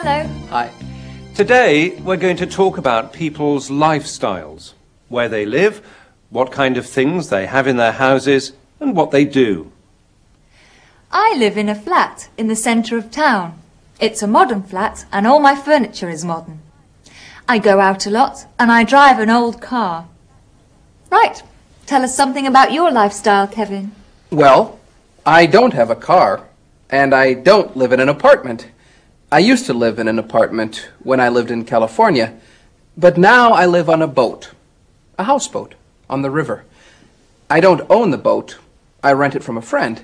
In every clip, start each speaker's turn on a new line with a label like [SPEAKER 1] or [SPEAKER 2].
[SPEAKER 1] Hello.
[SPEAKER 2] Hi.
[SPEAKER 3] Today we're going to talk about people's lifestyles, where they live, what kind of things they have in their houses, and what they do.
[SPEAKER 1] I live in a flat in the centre of town. It's a modern flat and all my furniture is modern. I go out a lot and I drive an old car. Right, tell us something about your lifestyle, Kevin.
[SPEAKER 2] Well, I don't have a car, and I don't live in an apartment. I used to live in an apartment when I lived in California, but now I live on a boat, a houseboat, on the river. I don't own the boat. I rent it from a friend.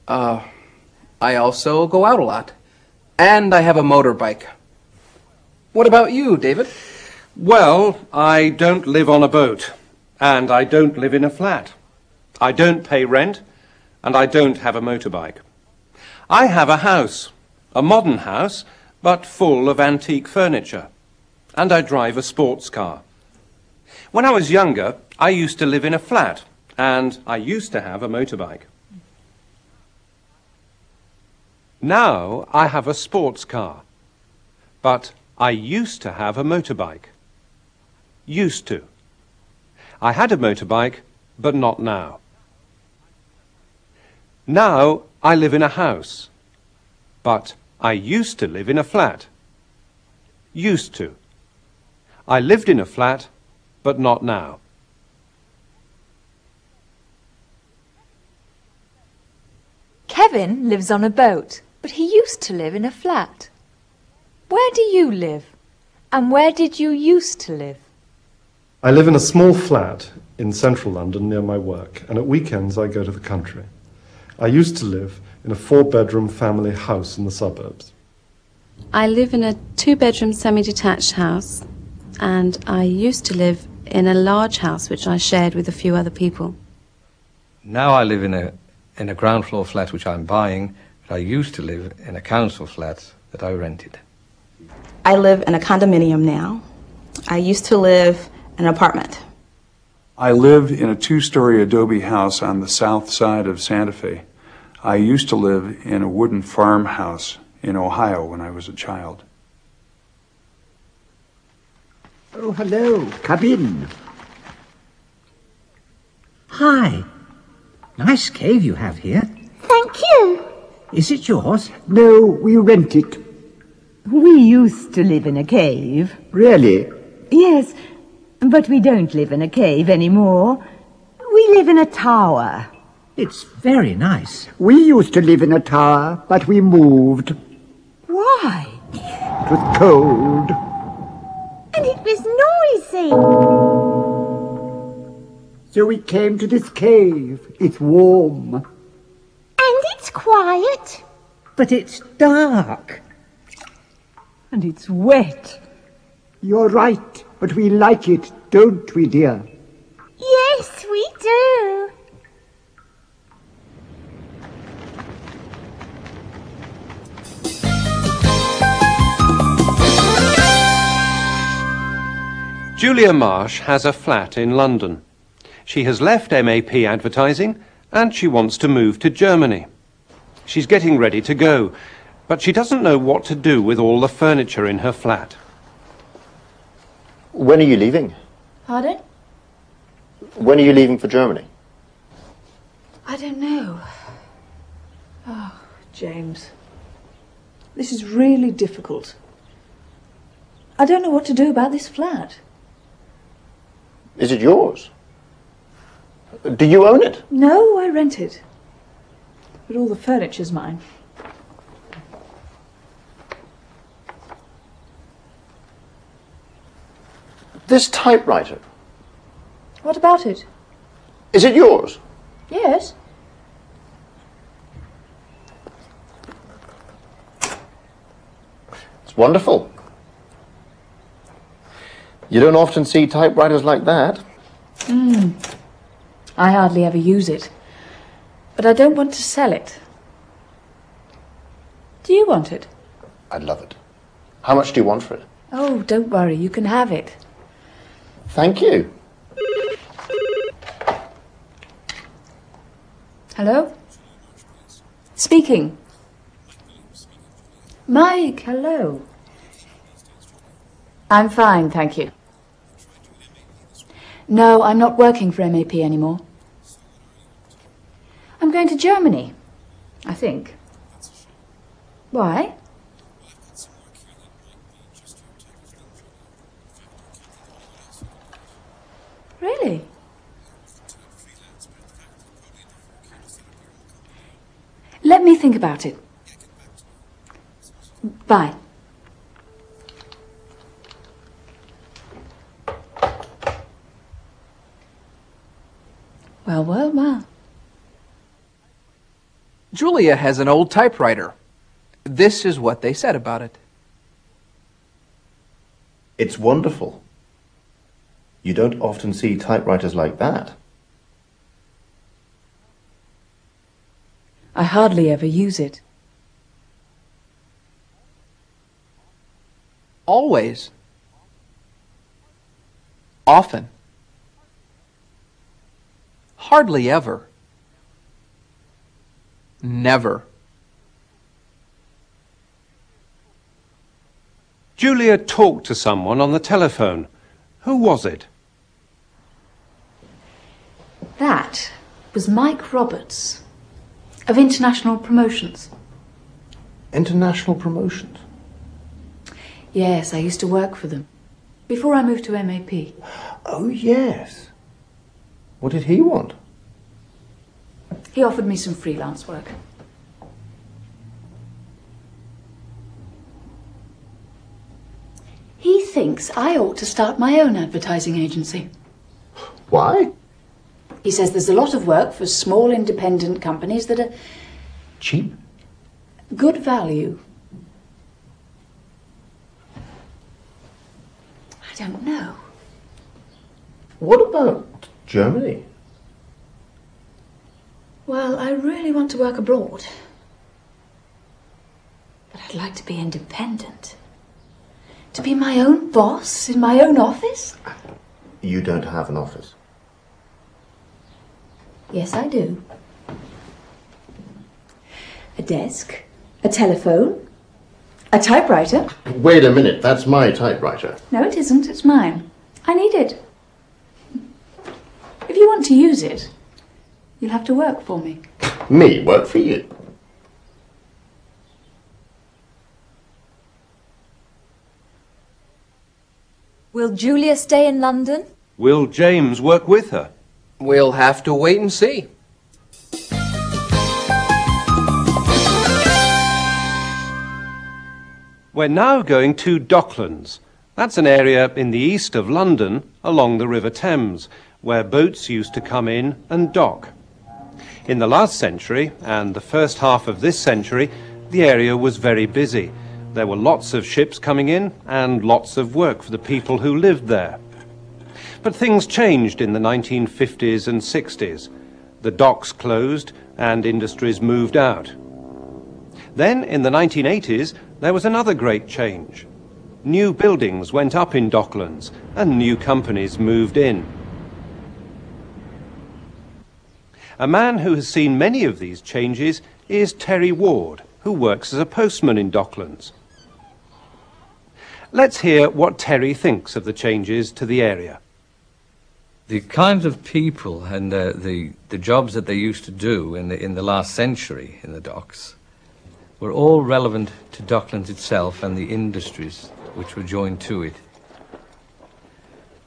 [SPEAKER 2] I also go out a lot, and I have a motorbike. What about you, David?
[SPEAKER 3] Well, I don't live on a boat, and I don't live in a flat. I don't pay rent, and I don't have a motorbike. I have a house, a modern house, but full of antique furniture, and I drive a sports car. When I was younger, I used to live in a flat, and I used to have a motorbike. Now I have a sports car, but I used to have a motorbike. Used to. I had a motorbike, but not now. Now I live in a house, but I used to live in a flat. Used to. I lived in a flat, but not now.
[SPEAKER 1] Kevin lives on a boat, but he used to live in a flat. Where do you live? And where did you used to live?
[SPEAKER 4] I live in a small flat in central London near my work, and at weekends I go to the country. I used to live in a 4-bedroom family house in the suburbs.
[SPEAKER 5] I live in a 2-bedroom semi-detached house, and I used to live in a large house which I shared with a few other people.
[SPEAKER 6] Now I live in a ground floor flat which I'm buying, but I used to live in a council flat that I rented.
[SPEAKER 7] I live in a condominium now. I used to live in an apartment.
[SPEAKER 8] I live in a 2-story adobe house on the south side of Santa Fe. I used to live in a wooden farmhouse in Ohio when I was a child.
[SPEAKER 9] Oh, hello. Come in. Hi. Nice cave you have here.
[SPEAKER 10] Thank you.
[SPEAKER 9] Is it yours?
[SPEAKER 11] No, we rent it.
[SPEAKER 12] We used to live in a cave.
[SPEAKER 11] Really?
[SPEAKER 12] Yes, but we don't live in a cave anymore. We live in a tower.
[SPEAKER 9] It's very nice.
[SPEAKER 11] We used to live in a tower, but we moved.
[SPEAKER 12] Why?
[SPEAKER 11] It was cold.
[SPEAKER 10] And it was noisy.
[SPEAKER 11] So we came to this cave. It's warm.
[SPEAKER 10] And it's quiet.
[SPEAKER 9] But it's dark.
[SPEAKER 12] And it's wet.
[SPEAKER 11] You're right, but we like it, don't we, dear?
[SPEAKER 10] Yes, we do.
[SPEAKER 3] Julia Marsh has a flat in London. She has left MAP advertising and she wants to move to Germany. She's getting ready to go, but she doesn't know what to do with all the furniture in her flat.
[SPEAKER 13] When are you leaving?
[SPEAKER 1] Pardon?
[SPEAKER 13] When are you leaving for Germany?
[SPEAKER 14] I don't know. Oh, James. This is really difficult. I don't know what to do about this flat.
[SPEAKER 13] Is it yours? Do you own it?
[SPEAKER 14] No, I rent it. But all the furniture's mine.
[SPEAKER 13] This typewriter.
[SPEAKER 14] What about it?
[SPEAKER 13] Is it yours?
[SPEAKER 14] Yes.
[SPEAKER 13] It's wonderful. You don't often see typewriters like that.
[SPEAKER 14] I hardly ever use it. But I don't want to sell it. Do you want it?
[SPEAKER 13] I'd love it. How much do you want for it?
[SPEAKER 14] Oh, don't worry, you can have it.
[SPEAKER 13] Thank you.
[SPEAKER 14] Hello? Speaking. Mike, hello.
[SPEAKER 15] I'm fine, thank you. No, I'm not working for MAP anymore. I'm going to Germany, I think. Why? Really? Let me think about it. Bye. Well, well, well.
[SPEAKER 2] Julia has an old typewriter. This is what they said about it.
[SPEAKER 13] It's wonderful. You don't often see typewriters like that.
[SPEAKER 15] I hardly ever use it.
[SPEAKER 2] Always. Often. Hardly ever. Never.
[SPEAKER 3] Julia talked to someone on the telephone. Who was it?
[SPEAKER 15] That was Mike Roberts of International Promotions.
[SPEAKER 13] International Promotions?
[SPEAKER 15] Yes, I used to work for them before I moved to MAP.
[SPEAKER 13] Oh, yes. What did he want?
[SPEAKER 15] He offered me some freelance work. He thinks I ought to start my own advertising agency.
[SPEAKER 13] Why?
[SPEAKER 15] He says there's a lot of work for small independent companies that are...
[SPEAKER 13] Cheap?
[SPEAKER 15] Good value. I don't know.
[SPEAKER 13] What about Germany?
[SPEAKER 15] Well, I really want to work abroad. But I'd like to be independent. To be my own boss in my own office?
[SPEAKER 13] You don't have an office.
[SPEAKER 15] Yes, I do. A desk, a telephone, a typewriter.
[SPEAKER 13] Wait a minute, that's my typewriter.
[SPEAKER 15] No, it isn't. It's mine. I need it. If you want to use it, you'll have to work for me.
[SPEAKER 13] Me work for you?
[SPEAKER 1] Will Julia stay in London?
[SPEAKER 3] Will James work with her?
[SPEAKER 2] We'll have to wait and see.
[SPEAKER 3] We're now going to Docklands. That's an area in the east of London along the River Thames, where boats used to come in and dock. In the last century and the first half of this century, the area was very busy. There were lots of ships coming in and lots of work for the people who lived there. But things changed in the 1950s and 60s. The docks closed and industries moved out. Then, in the 1980s, there was another great change. New buildings went up in Docklands and new companies moved in. A man who has seen many of these changes is Terry Ward, who works as a postman in Docklands. Let's hear what Terry thinks of the changes to the area.
[SPEAKER 6] The kinds of people and the jobs that they used to do in the last century in the docks were all relevant to Docklands itself and the industries which were joined to it.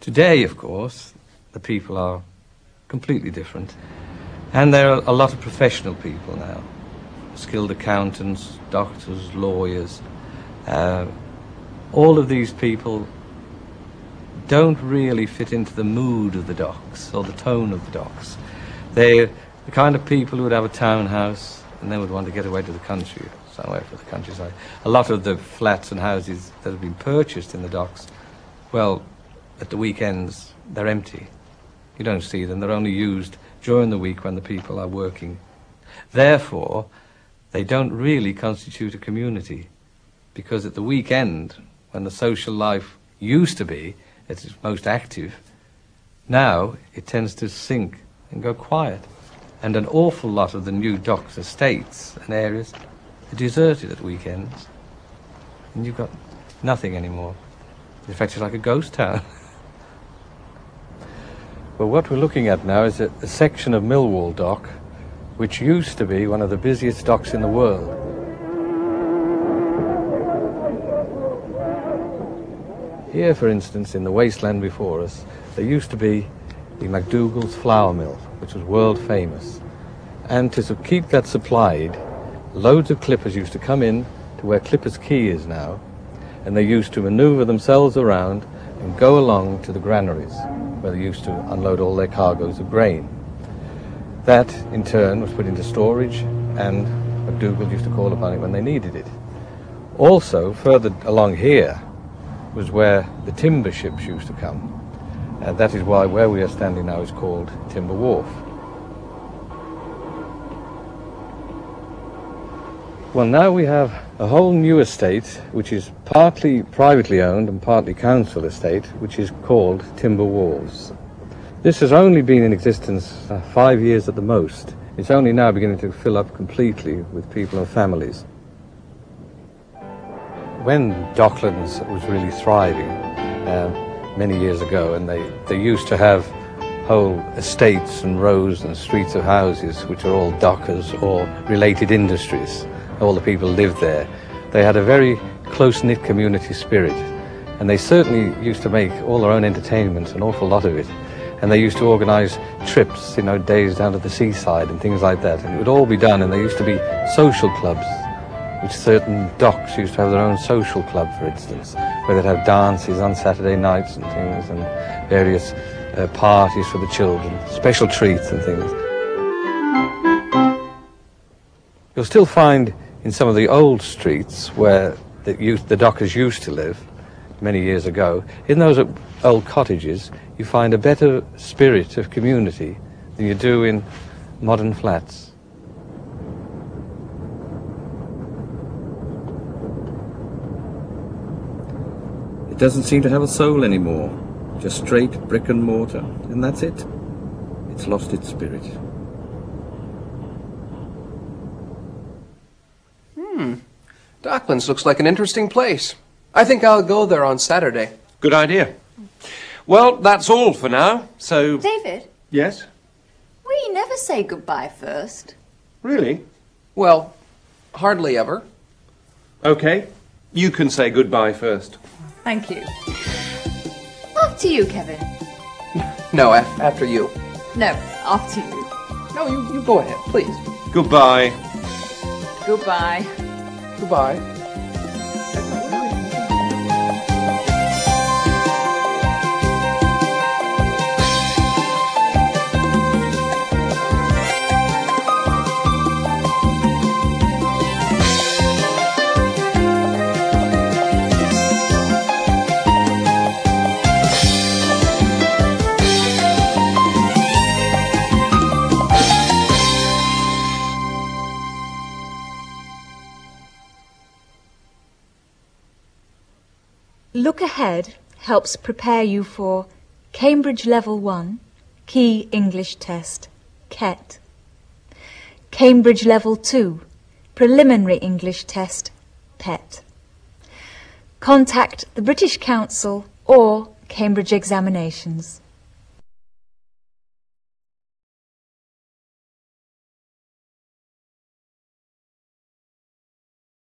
[SPEAKER 6] Today, of course, the people are completely different. And there are a lot of professional people now. Skilled accountants, doctors, lawyers. All of these people don't really fit into the mood of the docks or the tone of the docks. They're the kind of people who would have a townhouse and then would want to get away to the country, somewhere for the countryside. A lot of the flats and houses that have been purchased in the docks, well, at the weekends, they're empty. You don't see them. They're only used during the week when the people are working. Therefore, they don't really constitute a community, because at the weekend, when the social life used to be at its most active, now it tends to sink and go quiet. And an awful lot of the new docks estates and areas are deserted at weekends. And you've got nothing anymore. In fact, it's like a ghost town. Well, what we're looking at now is a section of Millwall Dock, which used to be one of the busiest docks in the world. Here, for instance, in the wasteland before us, there used to be the MacDougall's flour mill, which was world famous. And to keep that supplied, loads of clippers used to come in to where Clippers Quay is now, and they used to maneuver themselves around and go along to the granaries, where they used to unload all their cargoes of grain. That, in turn, was put into storage, and MacDougall used to call upon it when they needed it. Also, further along here was where the timber ships used to come. And that is why where we are standing now is called Timber Wharf. Well, now we have a whole new estate, which is partly privately owned and partly council estate, which is called Timber Wharves. This has only been in existence 5 years at the most. It's only now beginning to fill up completely with people and families. When Docklands was really thriving many years ago, and they used to have whole estates and rows and streets of houses which are all dockers or related industries. All the people lived there. They had a very close-knit community spirit, and they certainly used to make all their own entertainment, an awful lot of it. And they used to organise trips, you know, days down to the seaside and things like that. And it would all be done, and there used to be social clubs, which certain docks used to have their own social club, for instance, where they'd have dances on Saturday nights and things, and various parties for the children, special treats and things. You'll still find in some of the old streets where the dockers used to live many years ago, in those old cottages, you find a better spirit of community than you do in modern flats. It doesn't seem to have a soul anymore, just straight brick and mortar, and that's it. It's lost its spirit.
[SPEAKER 2] Docklands looks like an interesting place. I think I'll go there on Saturday.
[SPEAKER 3] Good idea. Well, that's all for now, so...
[SPEAKER 1] David,
[SPEAKER 3] Yes?
[SPEAKER 1] we never say goodbye first.
[SPEAKER 3] Really?
[SPEAKER 2] Well, hardly ever.
[SPEAKER 3] Okay. You can say goodbye first.
[SPEAKER 1] Thank you. After you, Kevin.
[SPEAKER 2] No, after you.
[SPEAKER 1] No, after you.
[SPEAKER 2] No, you go ahead, please.
[SPEAKER 3] Goodbye.
[SPEAKER 1] Goodbye.
[SPEAKER 2] Goodbye.
[SPEAKER 1] Look Ahead helps prepare you for Cambridge Level 1, Key English Test, KET. Cambridge Level 2, Preliminary English Test, PET. Contact the British Council or Cambridge Examinations.